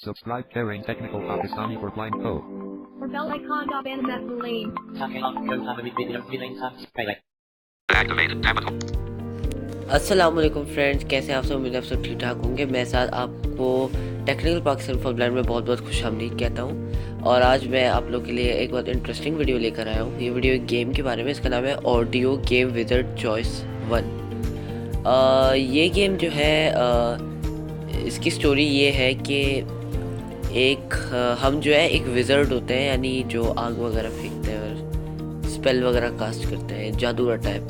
Subscribe Karen Technical Pakistani for blind code. Or bell icon dot animate lane. अस्सलाम वालेकुम friends, कैसे आप सब? उम्मीद आप सब ठीक ठाक होंगे। मैं साथ आपको टेक्निकल पाकिस्तान फॉर ब्लाइंड में बहुत बहुत खुशामदीद कहता हूँ। और आज मैं आप लोग के लिए एक बहुत इंटरेस्टिंग वीडियो लेकर आया हूँ। ये वीडियो एक गेम के बारे में, इसका नाम है ऑडियो गेम विज़र्ड चॉइस 1। ये गेम जो है इसकी स्टोरी ये है कि हम जो है एक विज़र्ड होते हैं, यानी जो आग वगैरह फेंकते हैं और स्पेल वगैरह कास्ट करते हैं, जादूगर टाइप,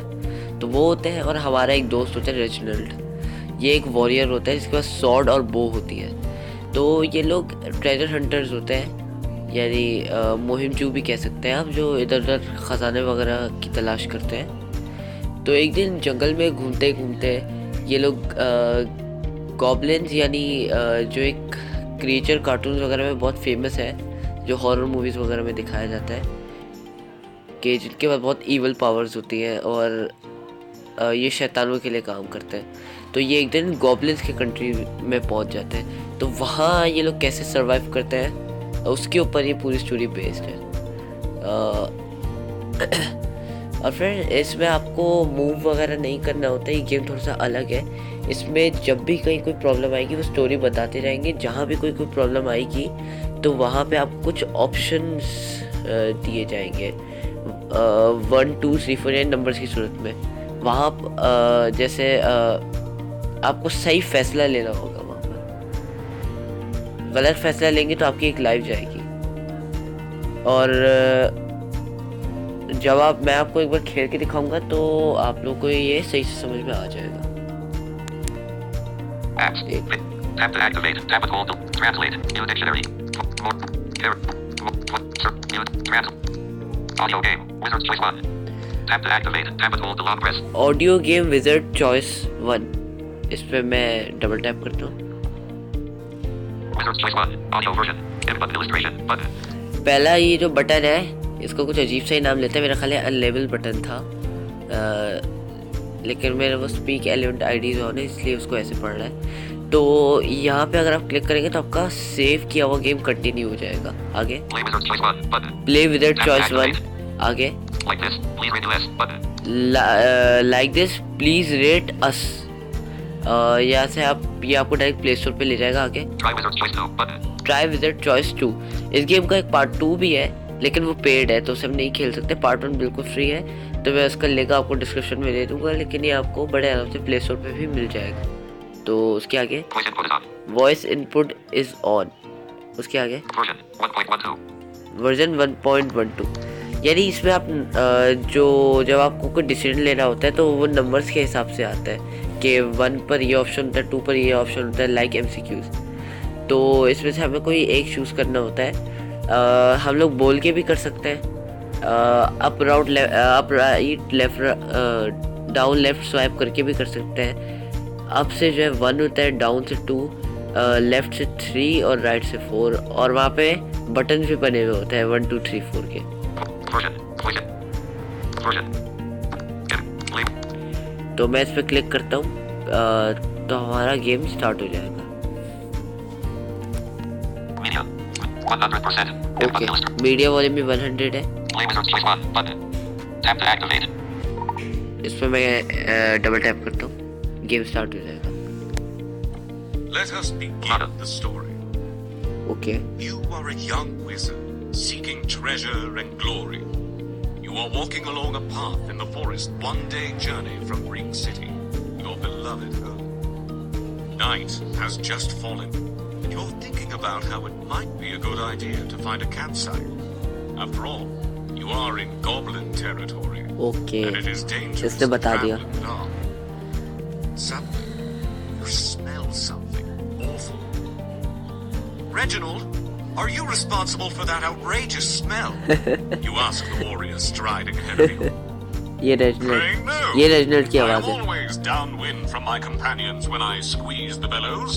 तो वो होते हैं। और हमारा एक दोस्त होता है रेजिनाल्ड। ये एक वॉरियर होता है जिसके पास सॉर्ड और बो होती है। तो ये लोग ट्रेजर हंटर्स होते हैं, यानी मुहिमजू भी कह सकते हैं आप, जो इधर उधर ख़जाने वगैरह की तलाश करते हैं। तो एक दिन जंगल में घूमते घूमते ये लोग गॉब्लिन्स, यानी जो एक क्रिएचर कार्टून्स वगैरह में बहुत फेमस है, जो हॉरर मूवीज़ वगैरह में दिखाया जाता है कि जिनके पास बहुत ईवल पावर्स होती हैं और ये शैतानों के लिए काम करते हैं। तो ये एक दिन गॉब्लिन्स के कंट्री में पहुंच जाते हैं। तो वहाँ ये लोग कैसे सरवाइव करते हैं, उसके ऊपर ये पूरी स्टोरी बेस्ड है। और फिर इसमें आपको मूव वगैरह नहीं करना होता है। ये गेम थोड़ा सा अलग है। इसमें जब भी कहीं कोई प्रॉब्लम आएगी वो स्टोरी बताते रहेंगे। जहाँ भी कोई प्रॉब्लम आएगी तो वहाँ पे आपको कुछ ऑप्शंस दिए जाएंगे, 1 2 3 4 या नंबर्स की सूरत में। वहाँ जैसे आपको सही फैसला लेना होगा। वहाँ पर गलत फैसला लेंगे तो आपकी एक लाइफ जाएगी। और जब मैं आपको एक बार खेल के दिखाऊंगा तो आप लोगों को ये सही से समझ में आ जाएगा। Tap to activate. Tap and hold to translate. New dictionary. Audio game. Wizard's Choice 1. Tap to activate. Tap and hold to long press. Audio game wizard choice 1, इस पे मैं डबल टैप करता हूँ। Wizard's Choice 1. Audio version. Input illustration button. पहला ये जो button है इसको कुछ अजीब सा ही नाम लेते हैं। मेरा ख्याल है अनलेबल बटन था, लेकिन मेरा वो स्पीक एलिमेंट आईडीज ऑन है, इसलिए उसको ऐसे पढ़ रहा है। तो यहाँ पे अगर आप क्लिक करेंगे तो आपका सेव किया हुआ गेम कंटिन्यू हो जाएगा। आगे प्ले विज़र्ड चॉइस 1, आगे like this please rate us. यहाँ से आप ये आपको डायरेक्ट प्ले स्टोर पे ले जाएगा। आगे ट्राई विज़र्ड चॉइस 2। इस गेम का एक पार्ट 2 भी है, लेकिन वो पेड है तो उसे हम नहीं खेल सकते। पार्ट 1 बिल्कुल फ्री है, तो मैं उसका लिंक आपको डिस्क्रिप्शन में दे दूंगा, लेकिन ये आपको बड़े आराम से प्ले स्टोर पे भी मिल जाएगा। तो उसके आगे वॉइस इनपुट इज ऑन। उसके आगे वर्जन 1.12, यानी इसमें आप जब आपको कोई डिसीजन लेना होता है तो वो नंबर्स के हिसाब से आता है कि 1 पर ये ऑप्शन होता है, 2 पर ये ऑप्शन होता है, लाइक MCQs। तो इसमें से हमें कोई एक चूज़ करना होता है। हम लोग बोल के भी कर सकते हैं, up right left down left swipe करके भी कर सकते हैं। अप से जो है 1 होता है, डाउन से 2, लेफ्ट से 3 और राइट से 4। और वहाँ पे बटन भी बने हुए होते हैं 1 2 3 4 के। तो मैं इस पर क्लिक करता हूँ तो हमारा गेम स्टार्ट हो जाएगा। ओके, मीडिया वॉल्यूम भी 100 है। इस पर मैं डबल टैप करता हूँ, गेम स्टार्ट हो जाएगा। Let us begin the story. Okay, You are a young wizard seeking treasure and glory. You are walking along a path in the forest, one-day journey from Ring City, your beloved home. Night has just fallen, and you're thinking about how it might be a good idea to find a campsite. After all, you are in goblin territory, okay, and it is dangerous इसने to बता दिया। travel in the dark. Suddenly, you smell something awful. Reginald, are you responsible for that outrageous smell? You ask the warrior striding ahead of you. ये Pray no. Reginald की I आवाज़ am है। always downwind from my companions when I squeeze the bellows,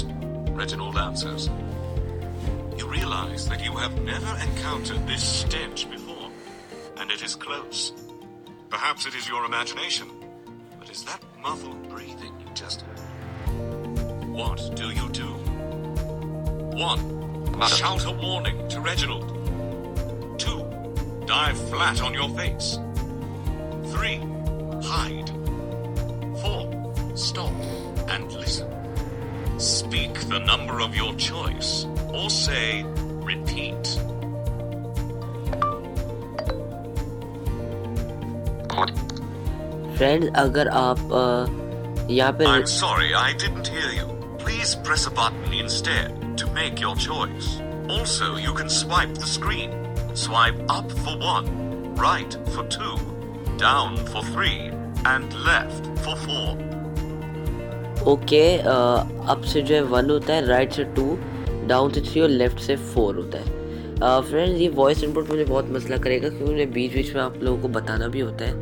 Reginald answers. You realize that you have never encountered this stench before, and it is close. Perhaps it is your imagination, but is that muffled breathing you just heard? What do you do? 1. shout a warning to Reginald. 2. Dive flat on your face. 3. Hide. 4. Stop and listen. Speak the number of your choice or say repeat. Friends अगर आप यहाँ पे I'm sorry, I didn't hear you. Please press a button instead to make your choice. Also, you can swipe the screen. Swipe up for 1, right for 2, down for 3, and left for 4. Okay up से जो है 1 होता है, right से 2, down से 3 और left से 4 होता है। फ्रेंड्स ये वॉइस इनपुट मुझे बहुत मसला करेगा क्योंकि मुझे बीच बीच में आप लोगों को बताना भी होता है।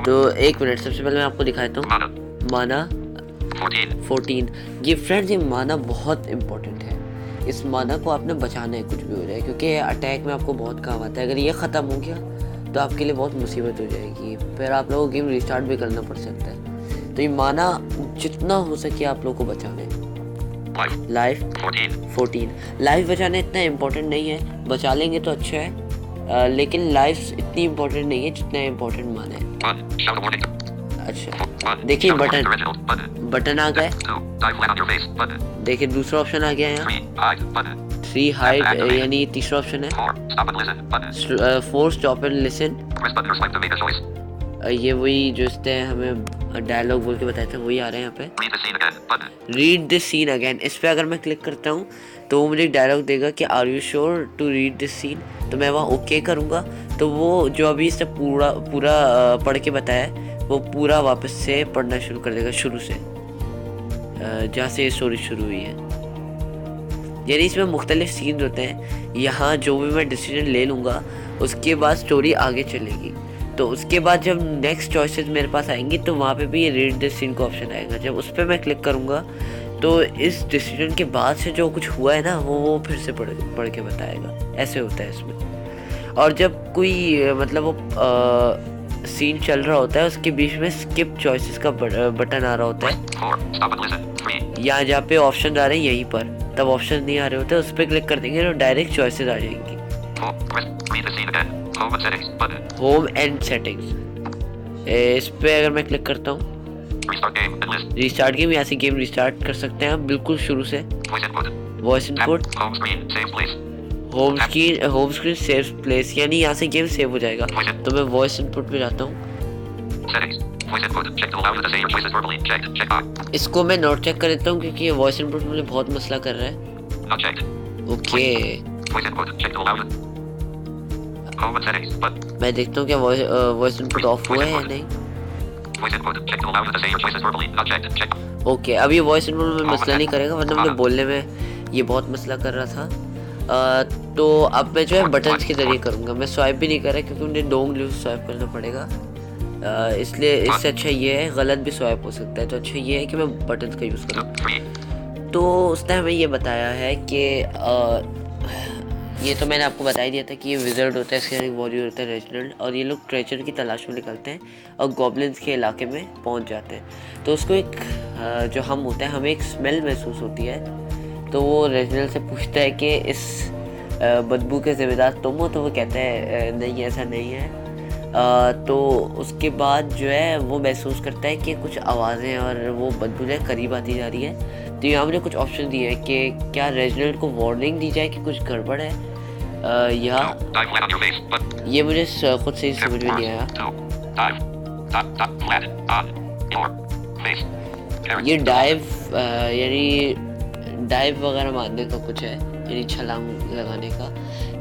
तो एक मिनट, सबसे पहले मैं आपको दिखाता हूँ माना 14। ये फ्रेंड्स ये माना बहुत इम्पोर्टेंट है। इस माना को आपने बचाना है कुछ भी हो जाए, क्योंकि अटैक में आपको बहुत काम आता है। अगर ये ख़त्म हो गया तो आपके लिए बहुत मुसीबत हो जाएगी, फिर आप लोगों को गेम रिस्टार्ट भी करना पड़ सकता है। तो ये माना जितना हो सके आप लोगों को बचाना है। लाइफ 14। लाइफ बचाना इतना इम्पोर्टेंट नहीं है, बचा लेंगे तो अच्छा है, लेकिन लाइफ इतनी इम्पोर्टेंट नहीं है जितना इम्पोर्टेंट माना है। अच्छा देखिए बटन आ गए, देखिए दूसरा ऑप्शन आ गया यहाँ 3 हाइड, यानी तीसरा ऑप्शन है 4 स्टॉप एंड लिसन। ये वही जो इसने हमें डायलॉग बोल के बताया था वही आ रहा है यहाँ पे। रीड दिस सीन अगेन, इस पे अगर मैं क्लिक करता हूँ तो वो मुझे डायलॉग देगा कि are you sure to read this scene, तो मैं वहाँ ओके करूँगा तो वो जो अभी इसने पूरा पढ़ के बताया है वो पूरा वापस से पढ़ना शुरू कर देगा, शुरू से जहाँ से ये स्टोरी शुरू हुई है। यानी इसमें मुख्तलिफ सीन होते हैं, यहाँ जो भी मैं डिसीजन ले लूँगा उसके बाद स्टोरी आगे चलेगी। तो उसके बाद जब नेक्स्ट चॉइसेस मेरे पास आएंगी तो वहाँ पे भी ये रीड दिस सीन का ऑप्शन आएगा। जब उस पर मैं क्लिक करूँगा तो इस डिसीजन के बाद से जो कुछ हुआ है ना वो फिर से पढ़ के बताएगा। ऐसे होता है इसमें। और जब कोई मतलब वो सीन चल रहा होता है उसके बीच में स्किप चॉइसेस का बटन आ रहा होता है, यहाँ जहाँ पे ऑप्शन आ रहे हैं यहीं पर, तब ऑप्शन नहीं आ रहे होते, उस पर क्लिक कर देंगे तो डायरेक्ट चॉइसेस आ जाएंगी। होम एंड सेटिंग्स, इस पे अगर मैं क्लिक करता हूँ रिस्टार्ट गेम, यहाँ से गेम रिस्टार्ट कर सकते हैं हम बिल्कुल शुरू से। Voice input, home screen save place, यानी यहाँ से गेम सेव हो जाएगा। तो मैं वॉइस इनपुट पे जाता हूँ, इसको मैं नोट चेक कर देता हूँ क्योंकि ये वॉइस इनपुट मुझे बहुत मसला कर रहा है। ओके मैं देखता हूँ क्या वॉइस इनपुट ऑफ हुआ है या नहीं। ओके अब ये वॉइस इनपुट में मसला नहीं करेगा, वरना मुझे बोलने में ये बहुत मसला कर रहा था। तो अब मैं जो है बटन्स के जरिए करूँगा, मैं स्वाइप भी नहीं कर रहा क्योंकि मुझे 2 उंगलियों से स्वाइप करना पड़ेगा, इसलिए इससे अच्छा ये है, गलत भी स्वाइप हो सकता है, तो अच्छा ये है कि मैं बटन्स का यूज़ करूँ। तो उसने हमें ये बताया है कि ये तो मैंने आपको बता ही दिया था कि ये विज़र्ड होता है, इसके वॉरियर होता है रेजिनाल्ड, और ये लोग ट्रेजर की तलाश में निकलते हैं और गॉब्लिन्स के इलाके में पहुंच जाते हैं। तो उसको एक जो हम होता है हमें एक स्मेल महसूस होती है, तो वो रेजिनाल्ड से पूछता है कि इस बदबू के ज़िम्मेदार तुम हो, तो वो कहता है नहीं ऐसा नहीं है। तो उसके बाद जो है वो महसूस करता है कि कुछ आवाज़ें और वो बदबू जो है करीब आती जा रही है। तो यहाँ मुझे कुछ ऑप्शन दिए हैं कि क्या रेजिनाल्ड को वार्निंग दी जाए कि कुछ गड़बड़ है, या ये मुझे खुद से ही समझ में नहीं आया। ये डाइव यानी डाइव वगैरह मारने का कुछ है, यानी छलांग लगाने का,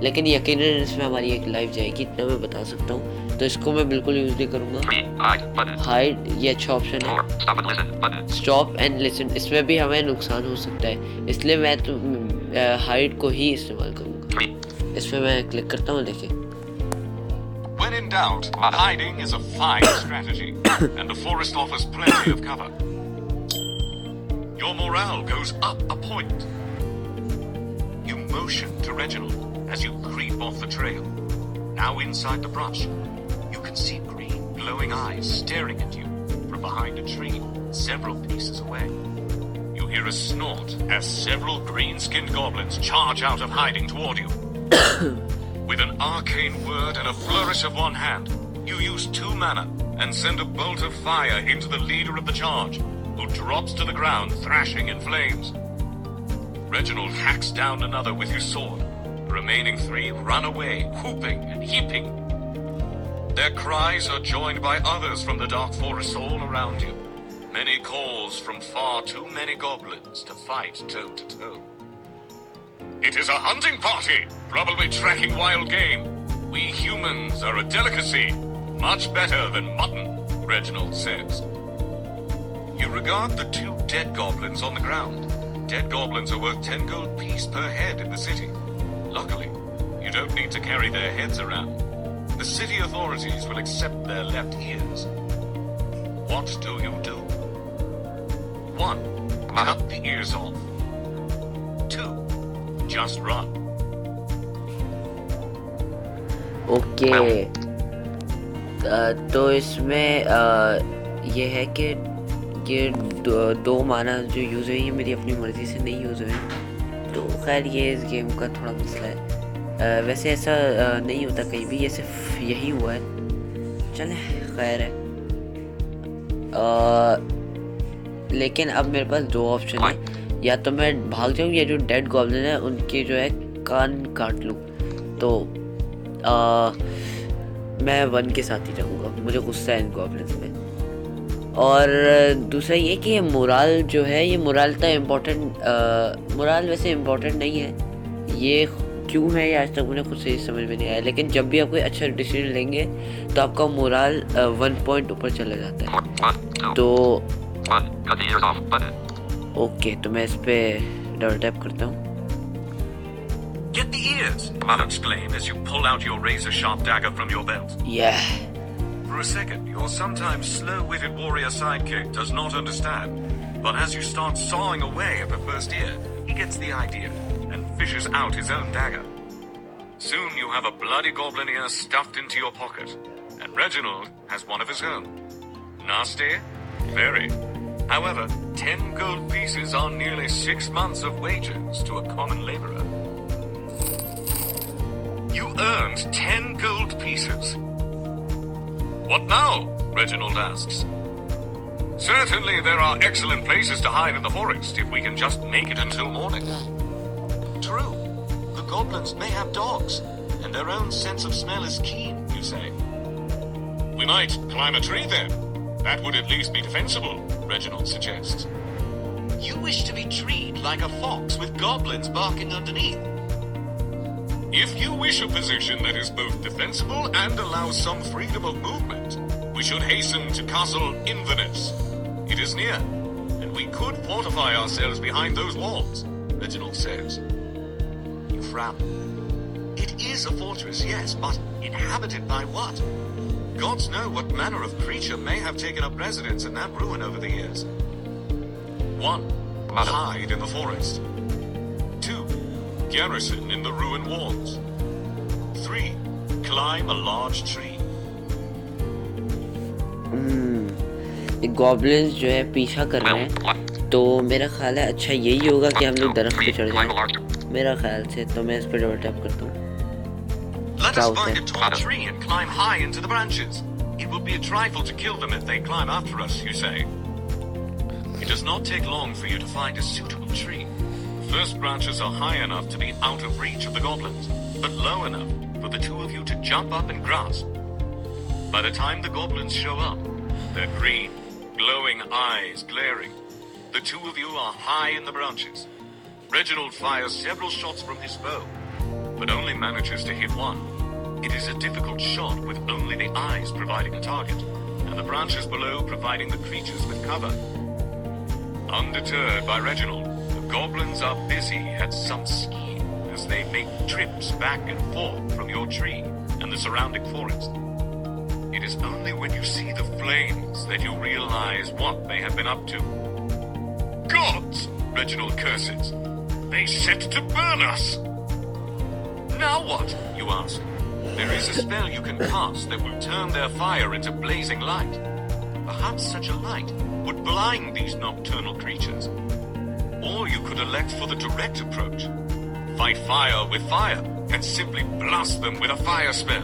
लेकिन यकीनन इसमें हमारी एक लाइफ जाएगी, इतना मैं बता सकता हूँ। तो इसको मैं बिल्कुल यूज़ नहीं करूँगा। हाइड ये अच्छा ऑप्शन है। स्टॉप एंड लिसन, इसमें भी हमें नुकसान हो सकता है, इसलिए मैं तो हाइड को ही इस्तेमाल करूँगा। इसमें मैं क्लिक करता हूँ, देखिए। When in doubt, hiding is a fine strategy, and the forest offers plenty of cover. Your morale goes up a point. You motion to Reginald as you creep off the trail. Now inside the brush, you can see green, glowing eyes staring at you from behind a tree several paces away. You hear a snort as several green-skinned goblins charge out of hiding toward you. With an arcane word and a flourish of one hand, you use 2 mana and send a bolt of fire into the leader of the charge, who drops to the ground thrashing in flames. Reginald hacks down another with his sword. The remaining 3 run away, whooping and heaping. Their cries are joined by others from the dark forest all around you. Many calls from far too many goblins to fight toe-to-toe. It is a hunting party, probably tracking wild game. We humans are a delicacy, much better than mutton, Reginald says. You regard the 2 dead goblins on the ground. Dead goblins are worth 10 gold piece per head in the city. Luckily, you don't need to carry their heads around. The city authorities will accept their left ears. What do you do? 1. Cut the ears off. 2. Just run. Okay तो इसमें ये है कि ये 2 माना जो use हुई है मेरी अपनी मर्ज़ी से नहीं यूज़ हुए, तो खैर ये इस गेम का थोड़ा मसला है। वैसे ऐसा नहीं होता कहीं भी, ये सिर्फ यही हुआ है। चले खैर है। लेकिन अब मेरे पास 2 ऑप्शन है, या तो मैं भाग जाऊँ या जो डेड गॉब्लिन है उनके जो है कान काट लूँ। तो मैं 1 के साथ ही रहूँगा, मुझे गुस्सा है इन गॉब्लिन्स में। और दूसरा ये कि ये मोराल जो है, ये मोराल तो इम्पोर्टेंट मोराल वैसे इम्पोर्टेंट नहीं है, ये क्यों है ये आज तक मुझे खुद से ही समझ में नहीं आया। लेकिन जब भी आप कोई अच्छा डिसीजन लेंगे तो आपका मोराल 1 पॉइंट ऊपर चला जाता है। तो ओके, तो मैं इस पे डबल टैप करता हूँ। Get the ears, you exclaim as you pull out your razor-sharp dagger from your belt. Yeah. For a second, your sometimes slow-witted warrior sidekick does not understand, but as you start sawing away at the first ear, he gets the idea and fishes out his own dagger. Soon you have a bloody goblin ear stuffed into your pocket, and Reginald has one of his own. Nasty? Very. However, 10 gold pieces are nearly 6 months of wages to a common laborer. You earned 10 gold pieces. What now? Reginald asks. Certainly there are excellent places to hide in the forest if we can just make it until morning. True. The goblins may have dogs, and their own sense of smell is keen, you say. We might climb a tree then. That would at least be defensible, Reginald suggests. You wish to be treed like a fox with goblins barking underneath. If you wish a position that is both defensible and allows some freedom of movement, we should hasten to Castle Inverness. It is near, and we could fortify ourselves behind those walls, Reginald says. You frown. It is a fortress, yes, but inhabited by what? Gods know what manner of creature may have taken up residence in that ruin over the years. 1. Hide in the forest. 2. Garrison in the ruined walls. 3. Climb a large tree. Goblins जो है पीछा कर रहे हैं, तो मेरा ख्याल है अच्छा यही होगा कि हम लोग दरख्त पे चढ़ जाएं, मेरा ख्याल से। तो मैं इस पे डबल टैप करता हूँ। Let us find a tall tree and climb high into the branches. It would be a trifle to kill them if they climb after us, you say. It does not take long for you to find a suitable tree. The first branches are high enough to be out of reach of the goblins, but low enough for the 2 of you to jump up and grasp. By the time the goblins show up, their green, glowing eyes glaring, the 2 of you are high in the branches. Reginald fires several shots from his bow, but only manages to hit one. It is a difficult shot with only the eyes providing a target, and the branches below providing the creatures with cover. Undeterred by Reginald, the goblins are busy at some scheme as they make trips back and forth from your tree and the surrounding forest. It is only when you see the flames that you realize what they have been up to. Gods! Reginald curses. They set to burn us! Now what? You ask. There is a spell you can cast that will turn their fire into blazing light. Perhaps such a light would blind these nocturnal creatures. Or you could elect for the direct approach. Fight fire with fire and simply blast them with a fire spell.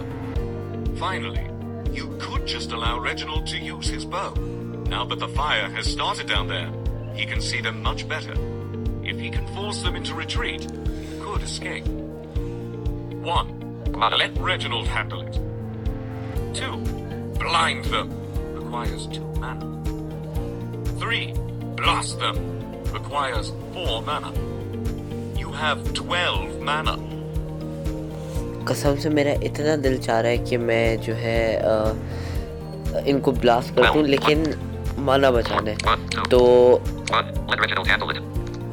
Finally, you could just allow Reginald to use his bow. Now that the fire has started down there, he can see them much better. If he can force them into retreat, he could escape. 1. Let Reginald handle it. 2. Blind them. Requires 2 mana. 3. Blast them. Requires 4 mana. You have 12 mana. कसम से मेरा इतना दिल चाह रहा है कि मैं जो है इनको ब्लास्ट कर दूं, लेकिन माना बचाना है तो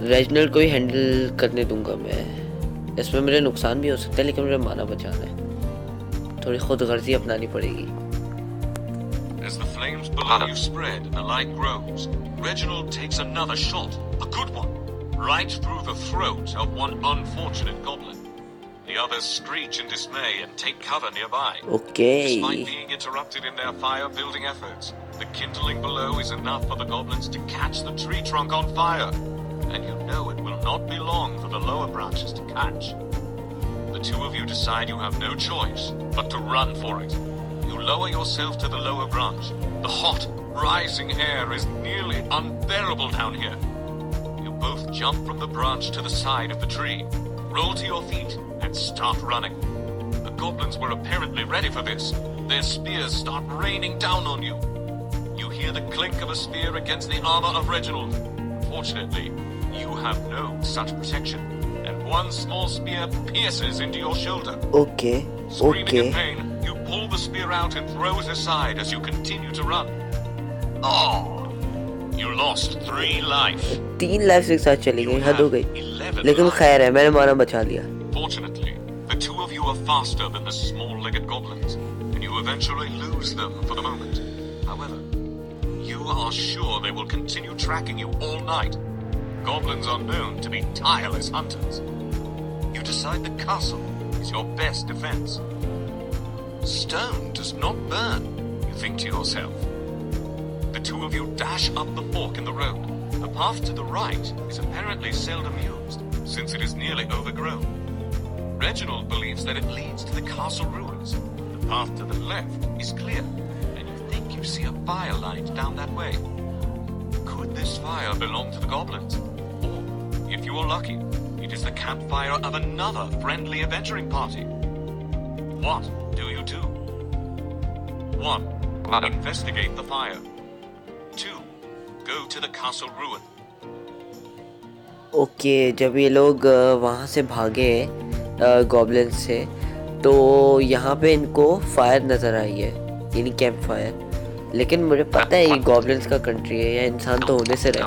रेजिनल्ड को ही हैंडल करने दूंगा मैं। इसमें मेरे नुकसान भी हो सकता है, लेकिन मुझे माना बचाना है। थोड़ी खुदगर्जी अपनानी पड़ेगी। As the flames below you spread and the light grows, Reginald takes another shot, a good one, right through the throat of one unfortunate goblin. The others screech in dismay and take cover nearby. Okay. Despite being interrupted in their fire-building efforts, the kindling below is enough for the goblins to catch the tree trunk on fire. And you know it will not be long for the lower branches to catch. The two of you decide you have no choice but to run for it. You lower yourself to the lower branch. The hot, rising air is nearly unbearable down here. You both jump from the branch to the side of the tree, roll to your feet, and start running. The goblins were apparently ready for this. Their spears start raining down on you. You hear the clink of a spear against the armor of Reginald. Fortunately, you have no such protection, and one small spear pierces into your shoulder. Okay. Screaming in pain, you pull the spear out and throw it aside as you continue to run. Oh, you lost 3 life. 3 life एक साथ चली गई, हद हो गई। 11 लेकिन life. खैर है, मैंने माना बचा लिया। Fortunately, the two of you are faster than the small-legged goblins, and you eventually lose them for the moment. However, you are sure they will continue tracking you all night. Goblins are known to be tireless hunters. You decide the castle is your best defense. Stone does not burn, you think to yourself. The two of you dash up the fork in the road. The path to the right is apparently seldom used, since it is nearly overgrown. Reginald believes that it leads to the castle ruins. The path to the left is clear, and you think you see a fire light down that way. Could this fire belong to the goblins? Or, if you are lucky, it is the campfire of another friendly adventuring party. What do you do? 1. Investigate the fire. 2. Go to the castle ruin. Okay, जब ये लोग वहाँ से भागे goblin से, तो यहाँ पे इनको फायर नज़र आई है, यानी कैंप फायर। लेकिन मुझे पता है ये गॉब्लिन्स का कंट्री है, या इंसान तो होने से रहे।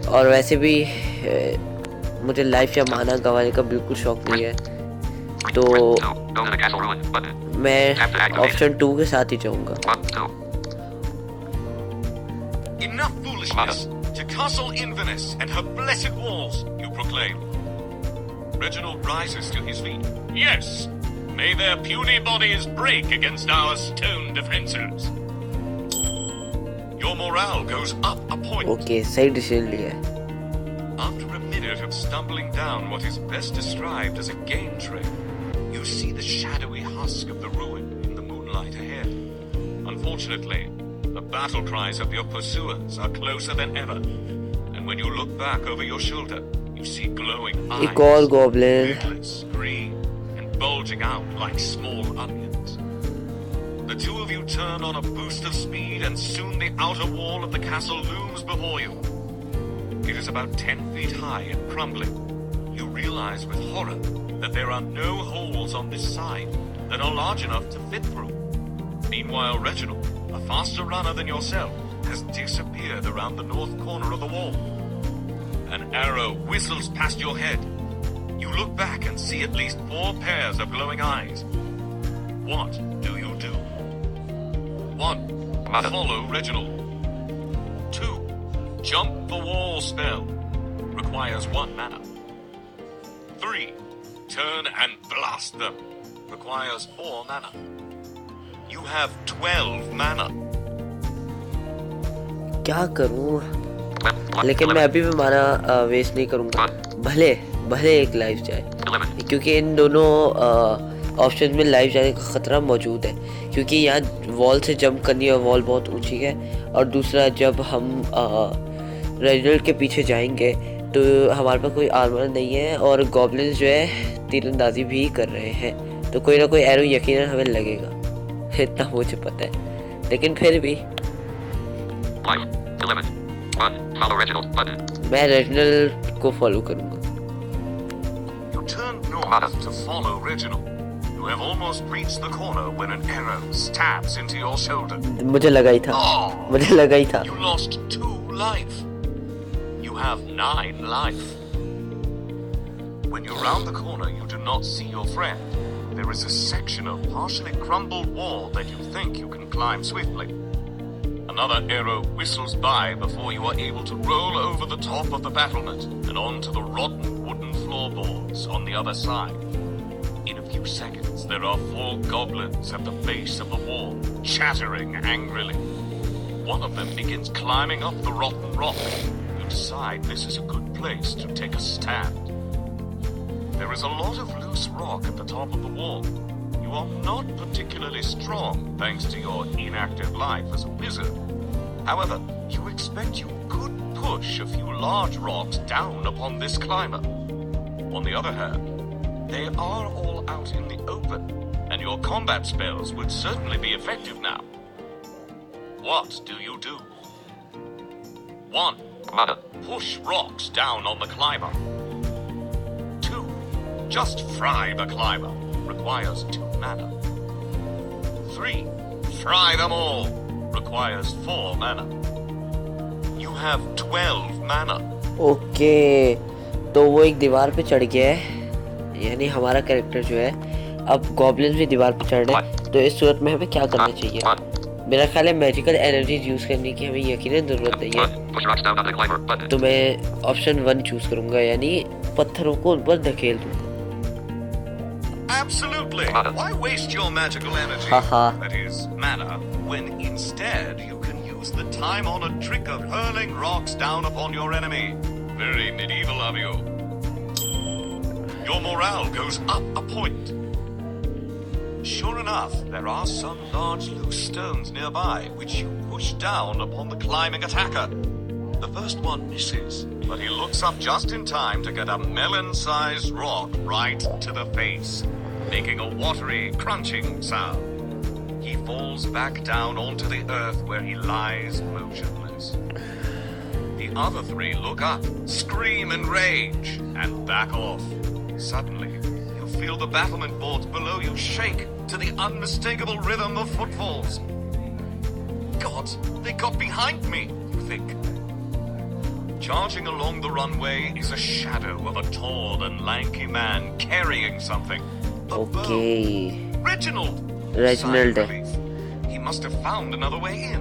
और वैसे भी मुझे लाइफ या माना गंवाने का बिल्कुल शौक नहीं है, तो मैं ऑप्शन 2 के साथ ही जाऊँगा। Enough foolishness! To Castle Inverness and her blessed walls, you proclaim. Reginald rises to his feet. Yes! May their puny bodies break against our stone defenses. Your morale goes up a point. Okay, सही decision लिया है। After a minute of stumbling down what is best described as a game trail, you see the shadowy husk of the ruin in the moonlight ahead. Unfortunately, the battle cries of your pursuers are closer than ever, and when you look back over your shoulder, you see glowing eyes, एक और goblin. lidless, green, and bulging out like small onions. The two of you turn on a boost of speed, and soon the outer wall of the castle looms before you. It is about 10 feet high and crumbling. You realize with horror that there are no holes on this side that are large enough to fit through. Meanwhile, Reginald, a faster runner than yourself, has disappeared around the north corner of the wall. An arrow whistles past your head. You look back and see at least 4 pairs of glowing eyes. What do you do? 1. Follow Reginald. 2. Jump the wall spell. Requires 1 mana. 3. Turn and blast them. Requires 4 mana. You have 12 mana. क्या करूं? लेकिन मैं अभी भी माना waste नहीं करूँगा, भले भले एक लाइफ जाए, क्योंकि इन दोनों ऑप्शन में लाइफ जाने का ख़तरा मौजूद है। क्योंकि यहाँ वॉल से जंप करनी है, वॉल बहुत ऊंची है, और दूसरा जब हम रेजिडेंट के पीछे जाएंगे तो हमारे पास कोई आर्मर नहीं है, और गॉब्लिन्स जो है तीरंदाजी भी कर रहे हैं, तो कोई ना कोई एरो यकीनन हमें लगेगा, इतना मुझे पता है। लेकिन फिर भी मैं रेजिडेंट को फॉलो करूँगा। You turn north to follow Reginald. You have almost reached the corner when an arrow stabs into your shoulder. मुझे लगा ही था, मुझे लगा ही था। You lost 2 life. You have 9 life. When you round the corner, you do not see your friend. There is a section of partially crumbled wall that you think you can climb swiftly. Another arrow whistles by before you are able to roll over the top of the battlement and onto the rotten wooden floorboards on the other side. In a few seconds, there are 4 goblins at the base of the wall, chattering angrily. One of them begins climbing up the rotten rock. You decide this is a good place to take a stand. There is a lot of loose rock at the top of the wall. You are not particularly strong thanks to your inactive life as a wizard. However, you expect you could push a few large rocks down upon this climber. On the other hand, they are all out in the open, and your combat spells would certainly be effective now. What do you do? 1. Push rocks down on the climber. 2. Just fry the climber. Requires 2 mana. 3. Fry them all. Requires 4 mana. You have 12 mana. Okay, तो वो एक दीवार पे चढ़ गया है, यानी हमारा कैरेक्टर जो है अब गॉब्लिन्स भी दीवार पे चढ़ रहे हैं। तो इस सूरत में हमें क्या करना चाहिए? मेरा ख्याल है मैजिकल एनर्जी यूज करने की हमें यकीनन जरूरत नहीं है, तो मैं ऑप्शन 1 चूज करूंगा, यानी पत्थरों को उन पर धकेल दूंगा। Absolutely. Why waste your magical energy, that is, mana, when instead you can use the time-honored trick of hurling rocks down upon your enemy? Very medieval of you. Your morale goes up a point. Sure enough, there are some large loose stones nearby, which you push down upon the climbing attacker. The first one misses, but he looks up just in time to get a melon-sized rock right to the face, making a watery, crunching sound. He falls back down onto the earth where he lies motionless. The other 3 look up, scream in rage, and back off. Suddenly, you feel the battlement boards below you shake to the unmistakable rhythm of footfalls. God, they got behind me, you think. Charging along the runway is a shadow of a tall and lanky man carrying something. Okay. Reginald! Reginald. He must have found another way in.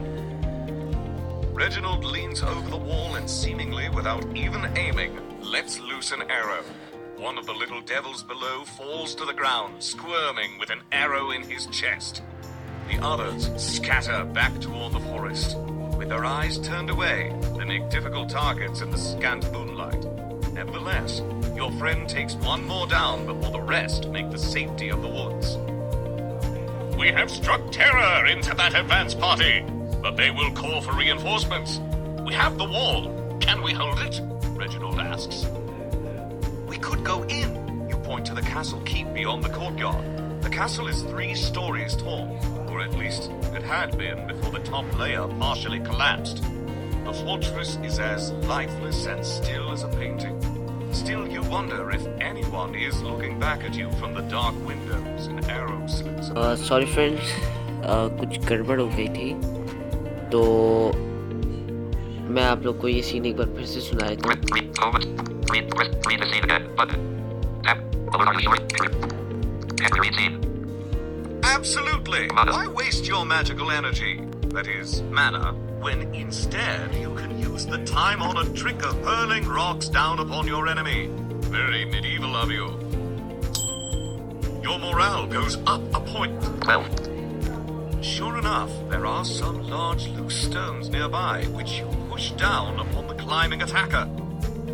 Reginald leans over the wall and seemingly without even aiming, lets loose an arrow. One of the little devils below falls to the ground, squirming with an arrow in his chest. The others scatter back toward the forest. With their eyes turned away, they make difficult targets in the scant moonlight. Nevertheless, your friend takes one more down before the rest make the safety of the woods. We have struck terror into that advance party, but they will call for reinforcements. We have the wall. Can we hold it? Reginald asks. We could go in. You point to the castle keep beyond the courtyard. The castle is 3 stories tall, or at least it had been before the top layer partially collapsed. The fortress is as lifeless and still as a painting. Still, you wonder if anyone is looking back at you from the dark windows and arrow slits. Sorry friends, कुछ गड़बड़ हो गई थी, तो मैं आप लोग को ये सीन एक बार फिर से सुना देता हूँ। Read the scene again. Button. Tap. Read scene. Absolutely. Mana. Why waste your magical energy, that is, mana, when instead you can use the time-honored trick of hurling rocks down upon your enemy? Very medieval of you. Your morale goes up a point. 12. Sure enough, there are some large loose stones nearby, which you push down upon the climbing attacker.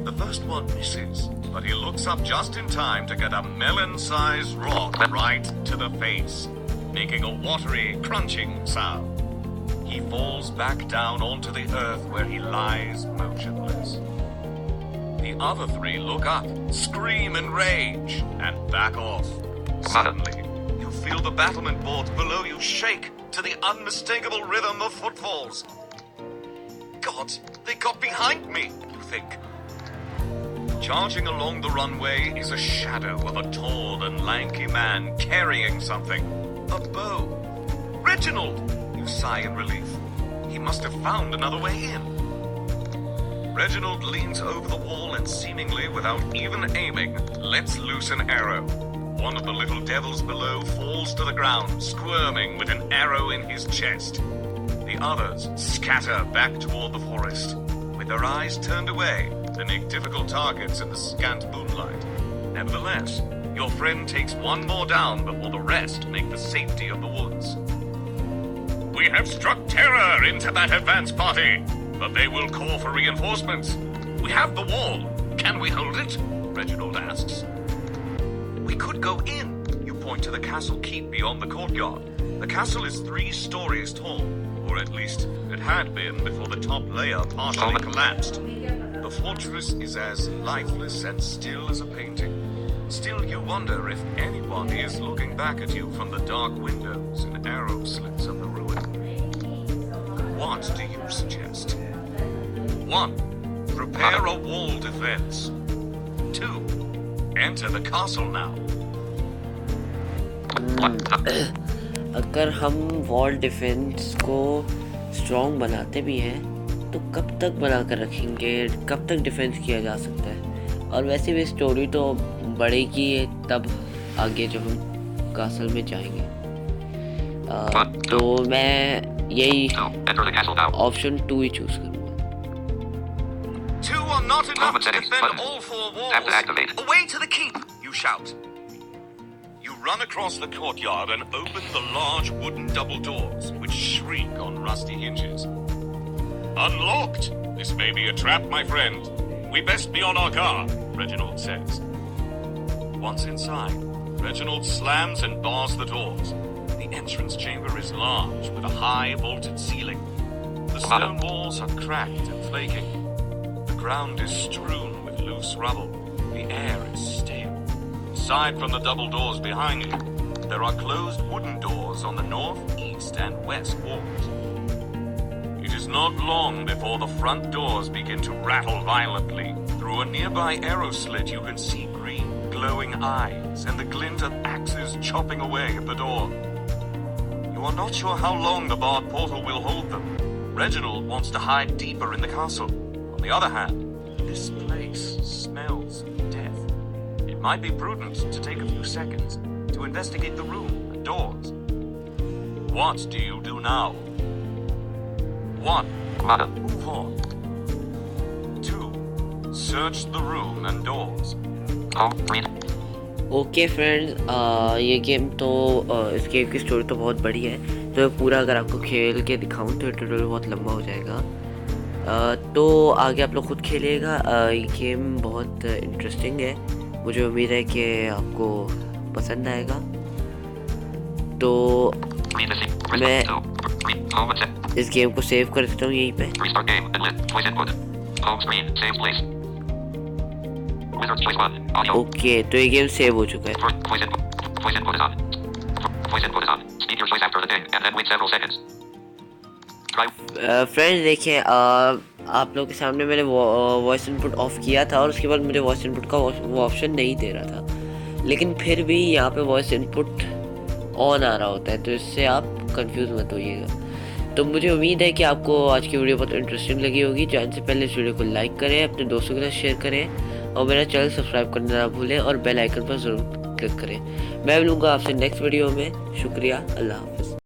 The first one misses, but he looks up just in time to get a melon-sized rock right to the face, making a watery, crunching sound. He falls back down onto the earth where he lies motionless. The other three look up, scream in rage, and back off. Suddenly, you feel the battlement boards below you shake to the unmistakable rhythm of footfalls. God, they got behind me, you think. Charging along the runway is a shadow of a tall and lanky man carrying something. A bow. Reginald! You sigh in relief. He must have found another way in. Reginald leans over the wall and seemingly without even aiming, lets loose an arrow. One of the little devils below falls to the ground, squirming with an arrow in his chest. The others scatter back toward the forest, with their eyes turned away to make difficult targets in the scant moonlight. Nevertheless, your friend takes one more down before the rest make the safety of the woods. We have struck terror into that advance party, but they will call for reinforcements. We have the wall. Can we hold it? Reginald asks. We could go in. You point to the castle keep beyond the courtyard. The castle is 3 stories tall, or at least it had been before the top layer partially collapsed. The fortress is as lifeless and still as a painting. Still, you wonder if anyone is looking back at you from the dark windows and arrow slits of the ruin. What do you suggest? 1. Prepare a wall defense. 2. Enter the castle now. अगर हम wall defence को strong बनाते भी हैं तो कब तक बना कर रखेंगे, कब तक डिफेंस किया जा सकता है। और वैसे भी स्टोरी तो बढ़ेगी तब आगे जब हम कासल में जाएंगे। तो मैं यही ऑप्शन 2 ही चूज करूँगा। 2 are not enough to defend all 4 walls. Away to the keep, you shout. You run across the courtyard and open the large wooden double doors, which shriek on rusty hinges. Unlocked! This may be a trap, my friend. We best be on our guard, Reginald says. Once inside, Reginald slams and bars the doors. The entrance chamber is large, with a high vaulted ceiling. The stone walls are cracked and flaking. The ground is strewn with loose rubble. The air is stale. Aside from the double doors behind you, there are closed wooden doors on the north, east, and west walls. It is not long before the front doors begin to rattle violently. Through a nearby arrow slit, you can see green, glowing eyes and the glint of axes chopping away at the door. You are not sure how long the barred portal will hold them. Reginald wants to hide deeper in the castle. On the other hand, this place smells of death. It might be prudent to take a few seconds to investigate the room and doors. What do you do now? 1. Move on. 2. Search the room and doors. Okay friends, ये game तो इस game की story तो बहुत बड़ी है, तो पूरा अगर आपको खेल के दिखाऊं तो ट्यूटोरियल बहुत लंबा हो जाएगा। तो आगे आप लोग खुद खेलिएगा। ये गेम बहुत इंटरेस्टिंग है, मुझे उम्मीद है कि आपको पसंद आएगा। तो मैं इस गेम को सेव कर देता हूँ यहीं पे। ओके, तो ये गेम सेव हो चुका है। फ्रेंड्स देखिए, आप लोग के सामने मैंने वॉइस इनपुट ऑफ किया था और उसके बाद मुझे वॉइस इनपुट का वो ऑप्शन नहीं दे रहा था, लेकिन फिर भी यहाँ पे वॉइस इनपुट ऑन आ रहा होता है, तो इससे आप कंफ्यूज मत होइएगा। तो मुझे उम्मीद है कि आपको आज की वीडियो बहुत इंटरेस्टिंग लगी होगी। जाने से पहले इस वीडियो को लाइक करें, अपने दोस्तों के साथ शेयर करें और मेरा चैनल सब्सक्राइब करना ना भूलें और बेल आइकन पर ज़रूर क्लिक करें। मैं मिलूँगा आपसे नेक्स्ट वीडियो में। शुक्रिया, अल्लाह हाफ़िज़।